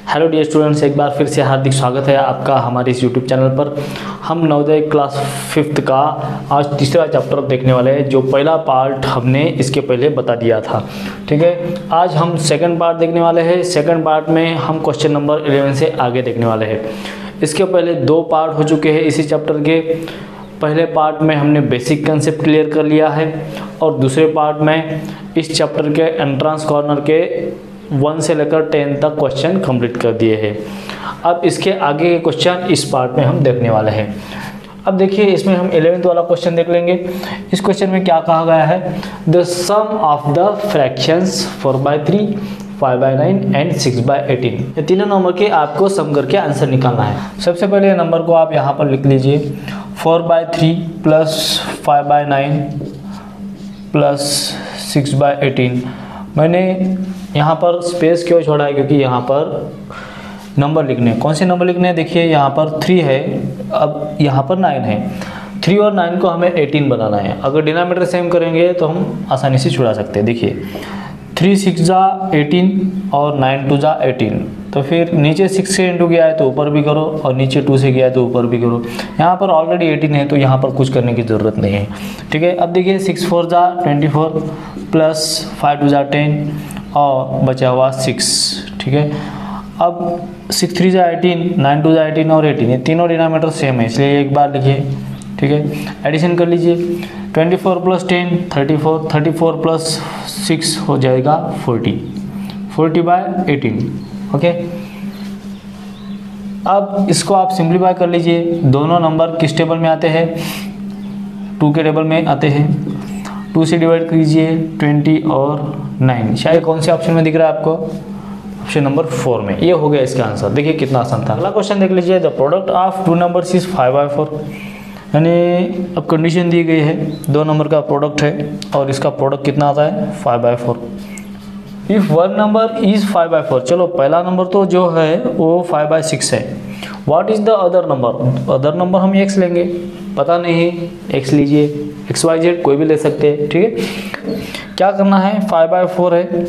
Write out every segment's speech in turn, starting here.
Hello dear students, एक बार फिर से हार्दिक स्वागत है आपका हमारे इस यूट्यूब चैनल पर। हम नवोदय क्लास 5th का आज तीसरा चैप्टर देखने वाले हैं, जो पहला पार्ट हमने इसके पहले बता दिया था। ठीक है, आज हम सेकंड पार्ट देखने वाले हैं। सेकंड पार्ट में हम क्वेश्चन नंबर 11 से आगे देखने वाले हैं। इसके पहले 2 पार्ट हो चुके हैं इसी चैप्टर के। पहले पार्ट में हमने बेसिक कंसेप्ट क्लियर कर लिया है और दूसरे पार्ट में इस चैप्टर के एंट्रेंस कॉर्नर के 1 से लेकर 10 तक क्वेश्चन कंप्लीट कर दिए हैं। अब इसके आगे के क्वेश्चन इस पार्ट में हम देखने वाले हैं। अब देखिए, इसमें हम 11th वाला क्वेश्चन देख लेंगे। इस क्वेश्चन में क्या कहा गया है, the sum of the fractions 4/3, 5/9 and 6/18। ये तीनों नंबर के आपको सम करके आंसर निकालना है। सबसे पहले नंबर को आप यहाँ पर लिख लीजिए, 4/3 प्लस 5/9 प्लस 6/18। मैंने यहाँ पर स्पेस क्यों छोड़ा है, क्योंकि यहाँ पर नंबर लिखने हैं। कौन से नंबर लिखने हैं, देखिए यहाँ पर 3 है, अब यहाँ पर 9 है। 3 और 9 को हमें 18 बनाना है। अगर डिनोमिनेटर सेम करेंगे तो हम आसानी से छुड़ा सकते हैं। देखिए 3 6 जा 18 और 9 2 जा 18। तो फिर नीचे 6 से इंटू किया है तो ऊपर भी करो और नीचे 2 से किया है तो ऊपर भी करो। यहाँ पर ऑलरेडी 18 है तो यहाँ पर कुछ करने की ज़रूरत नहीं है। ठीक है, अब देखिए 6 4 जा 24 प्लस 5 2 जा 10 और बचा हुआ 6। ठीक है, अब 6 3 जा 18, 9 2 जा 18 और 18, ये तीनों डिनोमिनेटर सेम है, इसलिए एक बार लिखिए। ठीक है, एडिशन कर लीजिए। 24 प्लस 10 34, 34 प्लस 6 हो जाएगा 40, 40/18। ओके, अब इसको आप सिंप्लीफाई कर लीजिए। दोनों नंबर किस टेबल में आते हैं, 2 के टेबल में आते हैं। 2 से डिवाइड कीजिए 20 और 9। शायद कौन से ऑप्शन में दिख रहा है आपको, ऑप्शन नंबर 4 में। ये हो गया इसका आंसर। देखिए कितना आसान था। अगला क्वेश्चन देख लीजिए, the product of 2 numbers is 5/4। यानी अब कंडीशन दी गई है, 2 नंबर का प्रोडक्ट है और इसका प्रोडक्ट कितना आता है 5/4। इफ 1 नंबर इज 5/4, चलो पहला नंबर तो जो है वो 5/6 है। What is the other number, other number हम x लेंगे, पता नहीं x लीजिए, XYZ कोई भी ले सकते हैं। ठीक है, क्या करना है, 5/4 है,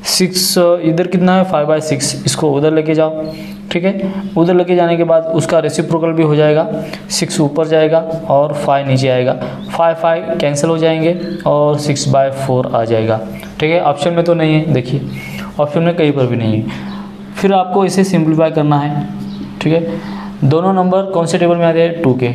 6 इधर कितना है 5/6, इसको उधर लेके जाओ। ठीक है, उधर लेके जाने के बाद उसका रेसिप्रोकल भी हो जाएगा, 6 ऊपर जाएगा और 5 नीचे आएगा। 5 कैंसिल हो जाएंगे और 6/4 आ जाएगा। ठीक है, ऑप्शन में तो नहीं है, देखिए ऑप्शन में कहीं पर भी नहीं है। फिर आपको इसे सिंप्लीफाई करना है। ठीक है, दोनों नंबर कौन से टेबल में आते हैं, 2 के।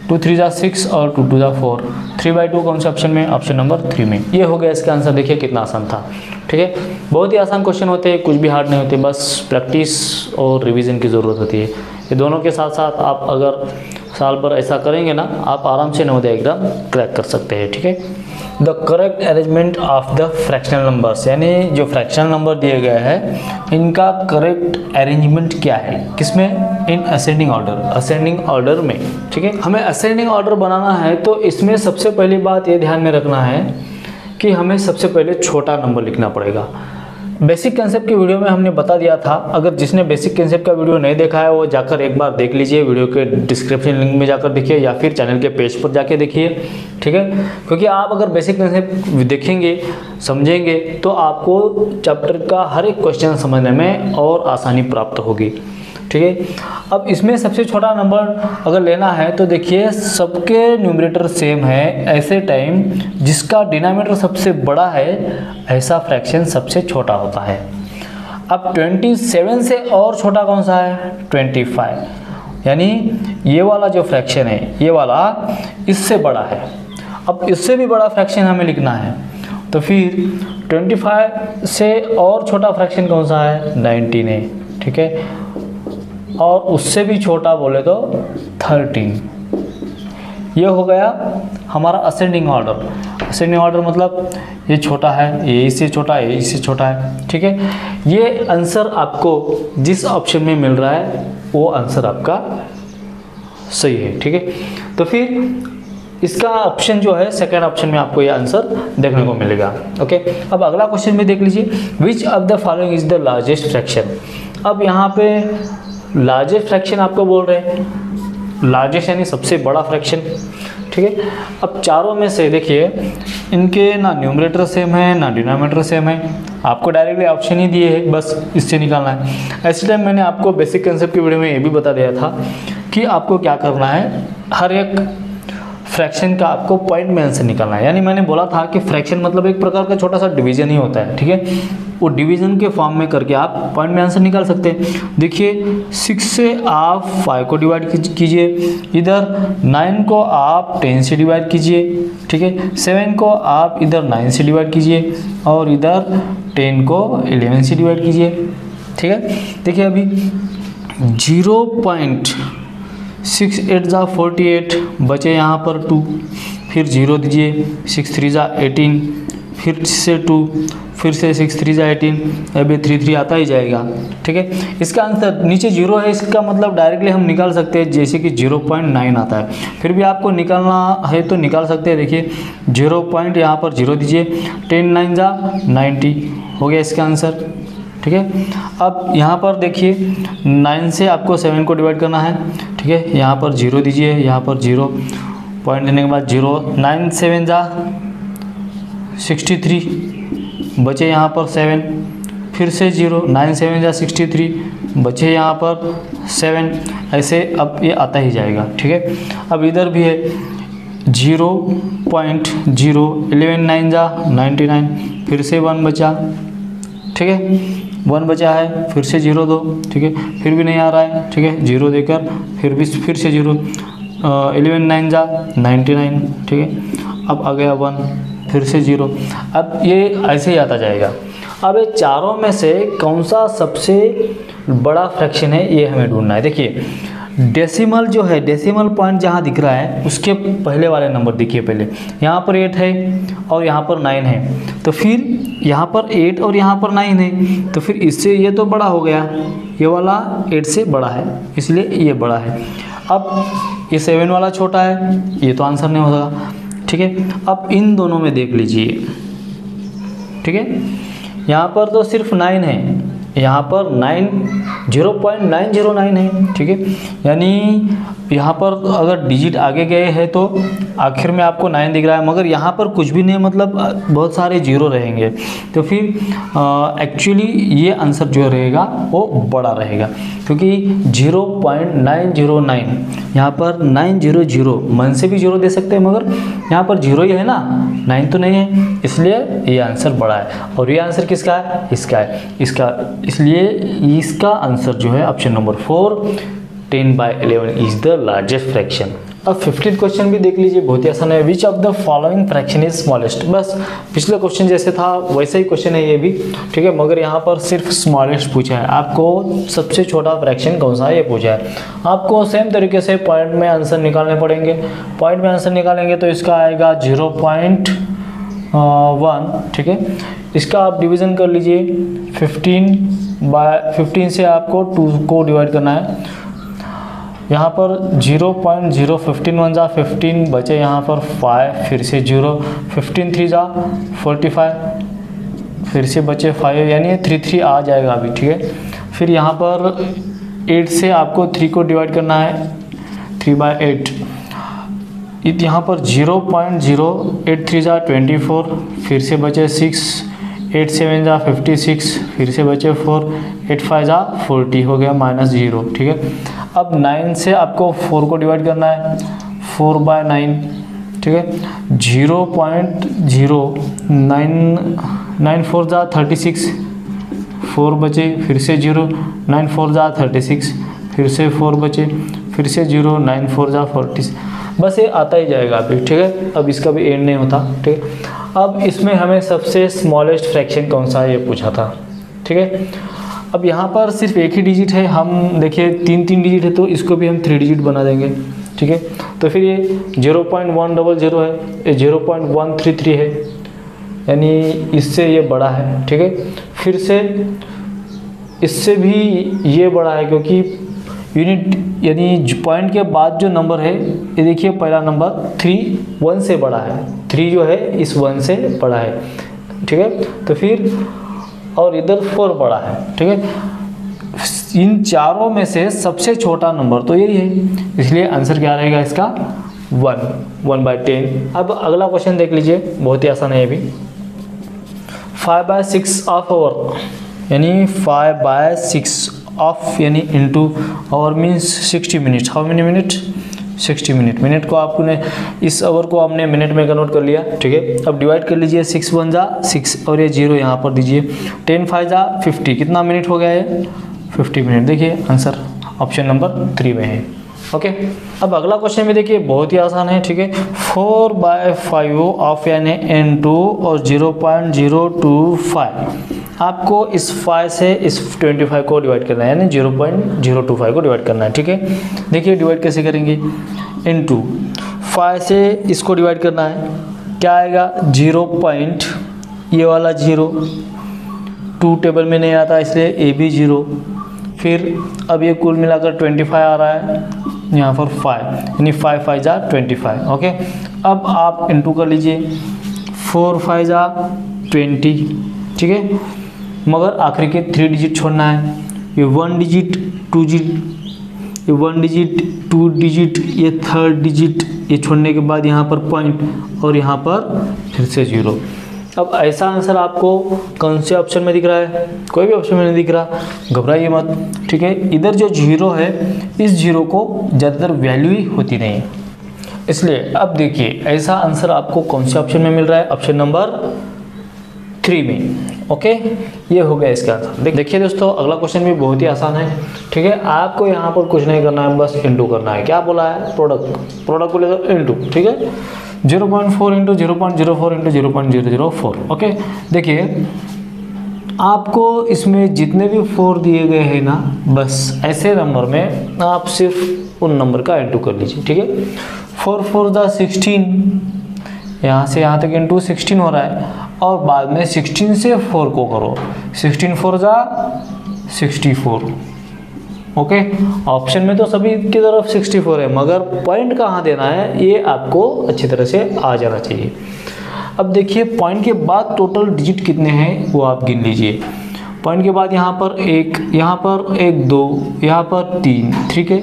2 3 जा 6 और 2 2 जा 4। 3/2 कौन से ऑप्शन में, ऑप्शन नंबर 3 में। ये हो गया इसका आंसर। देखिए कितना आसान था। ठीक है, बहुत ही आसान क्वेश्चन होते हैं, कुछ भी हार्ड नहीं होते, बस प्रैक्टिस और रिवीजन की ज़रूरत होती है। ये दोनों के साथ साथ आप अगर साल भर ऐसा करेंगे ना, आप आराम से नवोदय एग्जाम क्रैक कर सकते हैं। ठीक है, the correct arrangement of the fractional numbers, यानी जो फ्रैक्शनल नंबर दिए गए हैं इनका करेक्ट अरेंजमेंट क्या है, किसमें, in ascending order, ascending order में। ठीक है, हमें असेंडिंग ऑर्डर बनाना है तो इसमें सबसे पहली बात ये ध्यान में रखना है कि हमें सबसे पहले छोटा नंबर लिखना पड़ेगा। बेसिक कंसेप्ट की वीडियो में हमने बता दिया था, अगर जिसने बेसिक कंसेप्ट का वीडियो नहीं देखा है वो जाकर एक बार देख लीजिए, वीडियो के डिस्क्रिप्शन लिंक में जाकर देखिए या फिर चैनल के पेज पर जाके देखिए। ठीक है, क्योंकि आप अगर बेसिक कंसेप्ट देखेंगे समझेंगे तो आपको चैप्टर का हर एक क्वेश्चन समझने में और आसानी प्राप्त होगी। ठीक है, अब इसमें सबसे छोटा नंबर अगर लेना है तो देखिए सबके न्यूमरेटर सेम है, ऐसे टाइम जिसका डिनोमिनेटर सबसे बड़ा है ऐसा फ्रैक्शन सबसे छोटा होता है। अब 27 से और छोटा कौन सा है, 25, यानी ये वाला जो फ्रैक्शन है ये वाला इससे बड़ा है। अब इससे भी बड़ा फ्रैक्शन हमें लिखना है तो फिर 25 से और छोटा फ्रैक्शन कौन सा है, 19 है। ठीक है, और उससे भी छोटा बोले तो 13। ये हो गया हमारा असेंडिंग ऑर्डर। असेंडिंग ऑर्डर मतलब ये छोटा है, ये इससे छोटा है, ये इससे छोटा है। ठीक है, ये आंसर आपको जिस ऑप्शन में मिल रहा है वो आंसर आपका सही है। ठीक है, तो फिर इसका ऑप्शन जो है सेकंड ऑप्शन में आपको ये आंसर देखने को मिलेगा। ओके, अब अगला क्वेश्चन में देख लीजिए, which of the following is the largest fraction. अब यहाँ पे लार्जेस्ट फ्रैक्शन आपको बोल रहे हैं, लार्जेस्ट यानी सबसे बड़ा फ्रैक्शन। ठीक है। अब चारों में से देखिए इनके ना न्यूमरेटर सेम है ना डिनोमिनेटर सेम है, आपको डायरेक्टली ऑप्शन ही दिए है, बस इससे निकालना है। ऐसे टाइम मैंने आपको बेसिक कंसेप्ट की वीडियो में ये भी बता दिया था कि आपको क्या करना है, हर एक फ्रैक्शन का आपको पॉइंट में आंसर निकालना है। यानी मैंने बोला था कि फ्रैक्शन मतलब एक प्रकार का छोटा सा डिवीजन ही होता है, ठीक है। वो डिवीजन के फॉर्म में करके आप पॉइंट में आंसर निकाल सकते हैं। देखिए 6 से आप 5 को डिवाइड कीजिए, इधर 9 को आप 10 से डिवाइड कीजिए, ठीक है। 7 को आप इधर 9 से डिवाइड कीजिए और इधर 10 को 11 से डिवाइड कीजिए, ठीक है। देखिए अभी 0.68 जा 48, बचे यहाँ पर 2, फिर 0 दीजिए, 6 3 जा 18, फिर से 2, फिर से 6 3 जा 18, अभी 3 3 आता ही जाएगा, ठीक है। इसका आंसर नीचे 0 है, इसका मतलब डायरेक्टली हम निकाल सकते हैं, जैसे कि 0.9 आता है। फिर भी आपको निकालना है तो निकाल सकते हैं। देखिए 0 पॉइंट यहाँ पर 0 दीजिए, 10 9 जा 90 हो गया इसका आंसर, ठीक है। अब यहाँ पर देखिए 9 से आपको 7 को डिवाइड करना है, ठीक है। यहाँ पर 0 दीजिए, यहाँ पर 0 पॉइंट देने के बाद 0, 9 7 जा 63, बचे यहाँ पर 7, फिर से 0, 9 7 जा 63, बचे यहाँ पर 7, ऐसे अब ये आता ही जाएगा, ठीक है। अब इधर भी है 0.0, 11 9 जा 99, फिर से 1 बचा, ठीक है, 1 बचा है, फिर से 0 दो, ठीक है, फिर भी नहीं आ रहा है, ठीक है, 0 देकर फिर से 0, 11 9 जा 99, ठीक है। अब आ गया 1, फिर से 0, अब ये ऐसे ही आता जाएगा। अब ये चारों में से कौन सा सबसे बड़ा फ्रैक्शन है ये हमें ढूंढना है। देखिए डेसिमल जो है, डेसिमल पॉइंट जहाँ दिख रहा है उसके पहले वाले नंबर देखिए, पहले यहाँ पर 8 है और यहाँ पर 9 है, तो फिर यहाँ पर 8 और यहाँ पर 9 है, तो फिर इससे ये तो बड़ा हो गया, ये वाला 8 से बड़ा है इसलिए ये बड़ा है। अब ये 7 वाला छोटा है, ये तो आंसर नहीं होगा, ठीक है। अब इन दोनों में देख लीजिए, ठीक है, यहाँ पर तो सिर्फ 9 है, यहाँ पर 0.909 है, ठीक है। यानी यहाँ पर अगर डिजिट आगे गए हैं तो आखिर में आपको 9 दिख रहा है, मगर यहाँ पर कुछ भी नहीं, मतलब बहुत सारे 0 रहेंगे, तो फिर एक्चुअली ये आंसर जो रहेगा वो बड़ा रहेगा, क्योंकि 0.909 यहाँ पर 900 मन से भी 0 दे सकते हैं, मगर यहाँ पर 0 ही है ना, 9 तो नहीं है, इसलिए ये आंसर बड़ा है। और ये आंसर किसका है, इसका है, इसलिए इसका आंसर जो है option number 4, 10/11 is the largest fraction. अब 15th क्वेश्चन भी देख लीजिए, बहुत ही आसान है। Which of the following fraction is smallest. बस पिछले क्वेश्चन जैसे था वैसा ही क्वेश्चन है ये भी, ठीक है, मगर यहाँ पर सिर्फ स्मॉलेस्ट पूछा है, आपको सबसे छोटा फ्रैक्शन कौन सा है ये पूछा है। आपको सेम तरीके से पॉइंट में आंसर निकालने पड़ेंगे। पॉइंट में आंसर निकालेंगे तो इसका आएगा 0.1, ठीक है। इसका आप डिवीज़न कर लीजिए 15 से आपको 2 को डिवाइड करना है। यहाँ पर 0.015 1 जा 15, बचे यहाँ पर 5, फिर से 0, 15 3 जा 45, फिर से बचे 5, यानी 3 3 आ जाएगा अभी, ठीक है। फिर यहाँ पर 8 से आपको 3 को डिवाइड करना है, 3/8, यहाँ पर 0.083 जा 24, फिर से बचे 6, 8 7 जा 56, फिर से बचे 4, 8 5 जा 40, हो गया -0, ठीक है। अब 9 से आपको 4 को डिवाइड करना है, 4/9, ठीक है। 0.094 जा 36, 4 बचे, फिर से 0, 94 जा 36, फिर से 4 बचे, फिर से 0, 94 जा 40, बस ये आता ही जाएगा अभी, ठीक है। अब इसका भी एंड नहीं होता, ठीक है। अब इसमें हमें सबसे स्मॉलेस्ट फ्रैक्शन कौन सा है ये पूछा था, ठीक है। अब यहाँ पर सिर्फ एक ही डिजिट है, हम देखिए 3 डिजिट है तो इसको भी हम 3 डिजिट बना देंगे, ठीक है। तो फिर ये 0.100 है, ये 0.133 है, यानी इससे ये बड़ा है, ठीक है। फिर से इससे भी ये बड़ा है, क्योंकि यूनिट यानी पॉइंट के बाद जो नंबर है ये देखिए, पहला नंबर 3 1 से बड़ा है, 3 जो है इस 1 से बड़ा है, ठीक है। तो फिर और इधर 4 बड़ा है, ठीक है। इन चारों में से सबसे छोटा नंबर तो यही है, इसलिए आंसर क्या रहेगा इसका 1/10। अब अगला क्वेश्चन देख लीजिए, बहुत ही आसान है ये भी। 5/6 ऑफ आवर, यानी 5/6 ऑफ यानी into hour means 60 minute. How many minute? 60 minute. Minute को आपने, इस आवर को हमने मिनट में कन्वर्ट कर लिया, ठीक है। अब डिवाइड कर लीजिए, 6 1 जा 6 और ये 0 यहाँ पर दीजिए, 10 5 जा 50। कितना मिनट हो गया है? 50 मिनट। देखिए आंसर ऑप्शन नंबर 3 में है। ओके, अब अगला क्वेश्चन में देखिए, बहुत ही आसान है, ठीक है। 4/5 ऑफ यानी n2 और 0.025, आपको इस 5 से इस 25 को डिवाइड करना है, यानी 0.025 को डिवाइड करना है, ठीक है। देखिए डिवाइड कैसे करेंगे, इनटू 5 से इसको डिवाइड करना है, क्या आएगा? 0 पॉइंट, ये वाला 0, 2 टेबल में नहीं आता इसलिए ए भी 0, फिर अब ये कुल मिलाकर 25 आ रहा है, यहाँ पर 5, यानी 5 5 जा 25। ओके, अब आप इनटू कर लीजिए, 4 5 जा 20, ठीक है। मगर आखिरी के 3 डिजिट छोड़ना है, ये 1 डिजिट 2 डिजिट, ये 1 डिजिट 2 डिजिट, ये 3rd डिजिट, ये छोड़ने के बाद यहाँ पर पॉइंट और यहाँ पर फिर से 0। अब ऐसा आंसर आपको कौन से ऑप्शन में दिख रहा है? कोई भी ऑप्शन में नहीं दिख रहा, घबराइए मत, ठीक है। इधर जो 0 है, इस 0 को ज़्यादातर वैल्यू ही होती नहीं है, इसलिए अब देखिए ऐसा आंसर आपको कौन से ऑप्शन में मिल रहा है? ऑप्शन नंबर 3 में। ओके, ये हो गया इसका आंसर। देखिए दोस्तों, अगला क्वेश्चन भी बहुत ही आसान है, ठीक है। आपको यहाँ पर कुछ नहीं करना है, बस इनटू करना है। क्या बोला है? प्रोडक्ट को ले दो इनटू, ठीक है। 0.4 इंटू 0.04 इंटू 0.004। ओके, देखिए आपको इसमें जितने भी 4 दिए गए हैं ना, बस ऐसे नंबर में आप सिर्फ उन नंबर का इंटू कर लीजिए, ठीक है। 4 4 जा 16, यहाँ से यहाँ तक इंटू 16 हो रहा है, और बाद में 16 से 4 को करो, 16 4 जा 64। ओके, ऑप्शन में तो सभी की तरफ 64 है, मगर पॉइंट कहाँ देना है ये आपको अच्छी तरह से आ जाना चाहिए। अब देखिए पॉइंट के बाद टोटल डिजिट कितने हैं वो आप गिन लीजिए। पॉइंट के बाद यहाँ पर 1, यहाँ पर 1 2, यहाँ पर 3, ठीक है।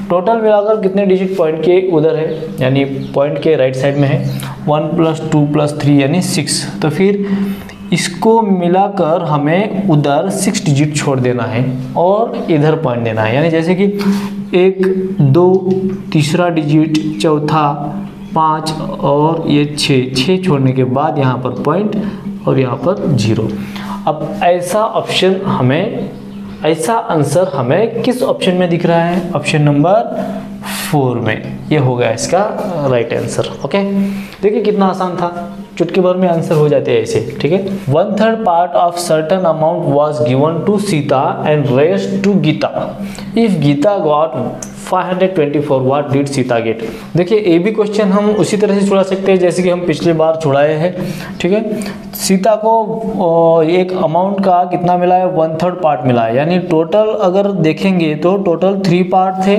टोटल मिलाकर कितने डिजिट पॉइंट के उधर है, यानी पॉइंट के राइट साइड में है? 1 + 2 + 3 यानी 6। तो फिर इसको मिलाकर हमें उधर 6 डिजिट छोड़ देना है और इधर पॉइंट देना है, यानी जैसे कि 1 2 तीसरा डिजिट, चौथा 5 और ये 6 छोड़ने के बाद यहाँ पर पॉइंट और यहाँ पर 0। अब ऐसा ऑप्शन हमें, ऐसा आंसर हमें किस ऑप्शन में दिख रहा है? ऑप्शन नंबर 4 में। ये हो गया इसका राइट आंसर। ओके, देखिए कितना आसान था, चुटकी भर में आंसर हो जाते हैं ऐसे, ठीक है। 1/3 part of certain amount was given to Sita and rest to Gita. If Gita got 524, what did Sita get? देखिए ये भी क्वेश्चन हम उसी तरह से छुड़ा सकते हैं जैसे कि हम पिछली बार छुड़ाए हैं, ठीक है। सीता को एक अमाउंट का कितना मिला है? 1/3 पार्ट मिला है, यानी टोटल अगर देखेंगे तो टोटल 3 पार्ट थे,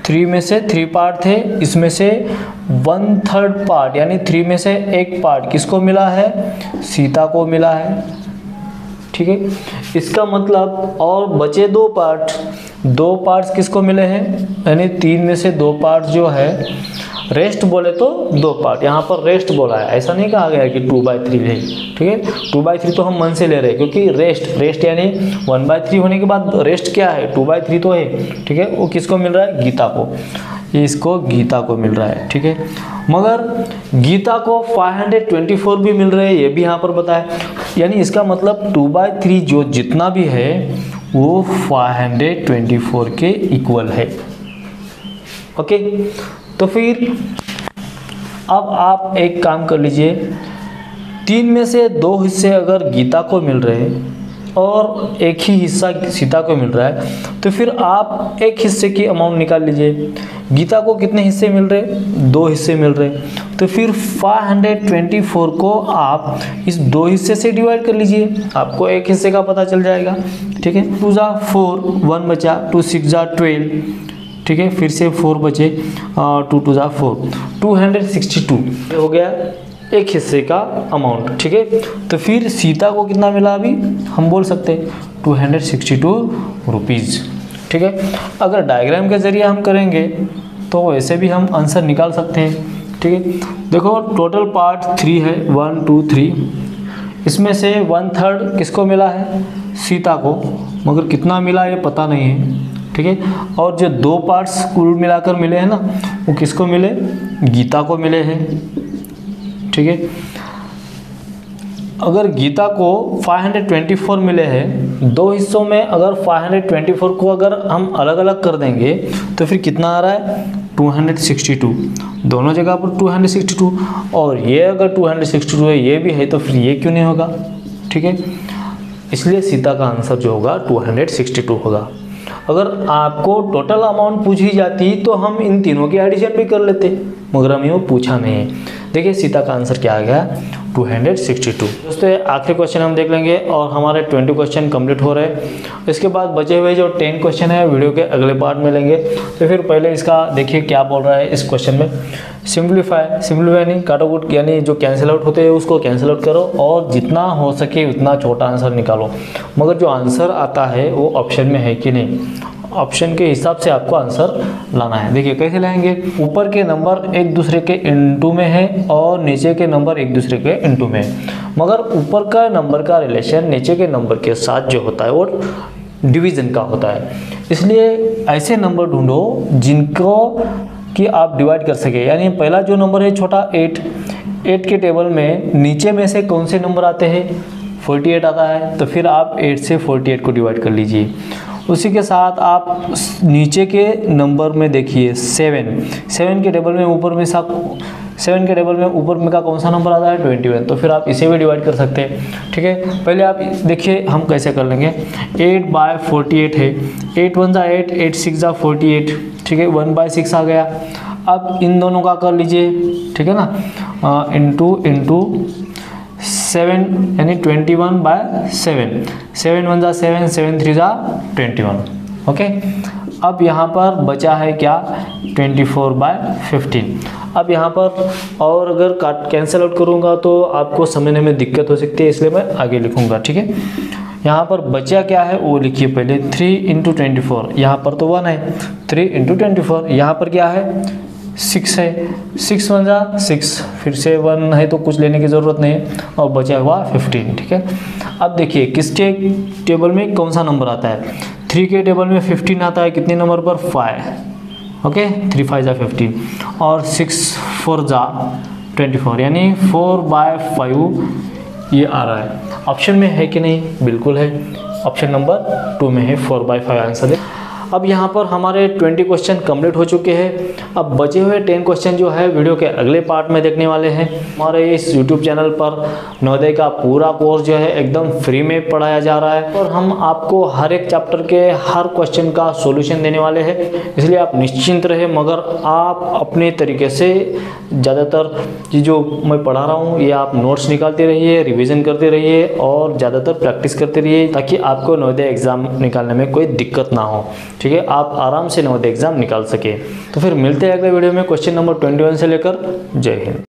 3 में से 3 पार्ट थे, इसमें से 1/3 पार्ट यानी 3 में से 1 पार्ट किसको मिला है? सीता को मिला है, ठीक है। इसका मतलब और बचे 2 पार्ट, 2 पार्ट्स किसको मिले हैं? यानी 3 में से 2 पार्ट जो है, रेस्ट बोले तो 2 पार्ट, यहाँ पर रेस्ट बोला है, ऐसा नहीं कहा गया है कि 2/3 है, ठीक है। 2/3 तो हम मन से ले रहे हैं क्योंकि रेस्ट यानी 1/3 होने के बाद रेस्ट क्या है? 2/3 तो है, ठीक है। वो किसको मिल रहा है? गीता को, ये इसको गीता को मिल रहा है, ठीक है। मगर गीता को 524 भी मिल रहे हैं, ये भी यहाँ पर बताया, यानी इसका मतलब 2/3 जो जितना भी है वो 524 के इक्वल है। ओके, तो फिर अब आप एक काम कर लीजिए, 3 में से 2 हिस्से अगर गीता को मिल रहे हैं और एक ही हिस्सा सीता को मिल रहा है, तो फिर आप एक हिस्से की अमाउंट निकाल लीजिए। गीता को कितने हिस्से मिल रहे? 2 हिस्से मिल रहे, तो फिर 524 को आप इस 2 हिस्से से डिवाइड कर लीजिए, आपको एक हिस्से का पता चल जाएगा, ठीक है। 2 जा 4, 1 बचा, 2 6 जा 12, ठीक है। फिर से 4 बचे, 2 2 जा 4, 262 हो गया एक हिस्से का अमाउंट, ठीक है। तो फिर सीता को कितना मिला? अभी हम बोल सकते हैं 262 रुपीज़, ठीक है। अगर डायग्राम के जरिए हम करेंगे तो वैसे भी हम आंसर निकाल सकते हैं। ठीक है, देखो टोटल पार्ट 3 है, 1 2 3, इसमें से 1/3 किसको मिला है, सीता को, मगर कितना मिला ये पता नहीं है। ठीक है, और जो 2 पार्ट्स कुल मिलाकर मिले हैं ना, वो किसको मिले, गीता को मिले हैं। ठीक है, अगर गीता को 524 मिले हैं, 2 हिस्सों में अगर 524 को अगर हम अलग अलग कर देंगे तो फिर कितना आ रहा है, 262, दोनों जगह पर 262, और ये अगर 262 है, ये भी है, तो फिर ये क्यों नहीं होगा। ठीक है, इसलिए सीता का आंसर जो होगा 262 होगा। अगर आपको टोटल अमाउंट पूछी जाती तो हम इन तीनों की एडिशन भी कर लेते, मगर हमें वो पूछा नहीं है। देखिए सीता का आंसर क्या आ गया, 262। दोस्तों आखिरी क्वेश्चन हम देख लेंगे और हमारे 20 क्वेश्चन कंप्लीट हो रहे हैं। इसके बाद बचे हुए जो 10 क्वेश्चन है वीडियो के अगले पार्ट में लेंगे। तो फिर पहले इसका देखिए क्या बोल रहा है इस क्वेश्चन में। सिंप्लीफाई नहीं, काटो कुट, यानी जो कैंसिल आउट होते हैं उसको कैंसिल आउट करो और जितना हो सके उतना छोटा आंसर निकालो। मगर जो आंसर आता है वो ऑप्शन में है कि नहीं, ऑप्शन के हिसाब से आपको आंसर लाना है। देखिए कैसे लाएंगे, ऊपर के नंबर एक दूसरे के इनटू में है और नीचे के नंबर एक दूसरे के इनटू में है, मगर ऊपर का नंबर का रिलेशन नीचे के नंबर के साथ जो होता है वो डिवीजन का होता है। इसलिए ऐसे नंबर ढूंढो जिनको कि आप डिवाइड कर सके। यानी पहला जो नंबर है छोटा 8 के टेबल में नीचे में से कौन से नंबर आते हैं, 48 आता है, तो फिर आप 8 से 48 को डिवाइड कर लीजिए। उसी के साथ आप नीचे के नंबर में देखिए 7 के टेबल में ऊपर में 7 के टेबल में ऊपर में का कौन सा नंबर आता है, 21, तो फिर आप इसे भी डिवाइड कर सकते हैं। ठीक है, पहले आप देखिए हम कैसे कर लेंगे। 8/48 है, 8 1 8, 8 6 48, ठीक है, 1/6 आ गया। अब इन दोनों का कर लीजिए, ठीक है ना, इंटू 7 यानी 21/7, 7 1 7, 7 3 21। ओके, अब यहाँ पर बचा है क्या, 24/15। अब यहाँ पर और अगर कैंसिल आउट करूँगा तो आपको समझने में दिक्कत हो सकती है, इसलिए मैं आगे लिखूँगा। ठीक है, यहाँ पर बचा क्या है वो लिखिए पहले, 3 × 24, यहाँ पर तो 1 है, 3 × 24, यहाँ पर क्या है 6 है, 6 1 6, फिर से 1 है तो कुछ लेने की ज़रूरत नहीं है, और बचा हुआ 15। ठीक है, अब देखिए किसके टेबल में कौन सा नंबर आता है, 3 के टेबल में 15 आता है, कितने नंबर पर, 5। ओके, 3 5 15, और 6 4 24, यानी 4/5 ये आ रहा है। ऑप्शन में है कि नहीं, बिल्कुल है, ऑप्शन नंबर 2 में है, 4/5 आंसर है। अब यहाँ पर हमारे 20 क्वेश्चन कंप्लीट हो चुके हैं। अब बचे हुए 10 क्वेश्चन जो है वीडियो के अगले पार्ट में देखने वाले हैं। हमारे इस YouTube चैनल पर नवोदय का पूरा कोर्स जो है एकदम फ्री में पढ़ाया जा रहा है, और हम आपको हर एक चैप्टर के हर क्वेश्चन का सॉल्यूशन देने वाले हैं, इसलिए आप निश्चिंत रहे। मगर आप अपने तरीके से ज़्यादातर ये जो मैं पढ़ा रहा हूँ ये आप नोट्स निकालते रहिए, रिविज़न करते रहिए और ज़्यादातर प्रैक्टिस करते रहिए, ताकि आपको नवोदय एग्ज़ाम निकालने में कोई दिक्कत ना हो। ठीक है, आप आराम से नवोदय एग्जाम निकाल सके। तो फिर मिलते हैं अगले वीडियो में क्वेश्चन नंबर 21 से लेकर। जय हिंद।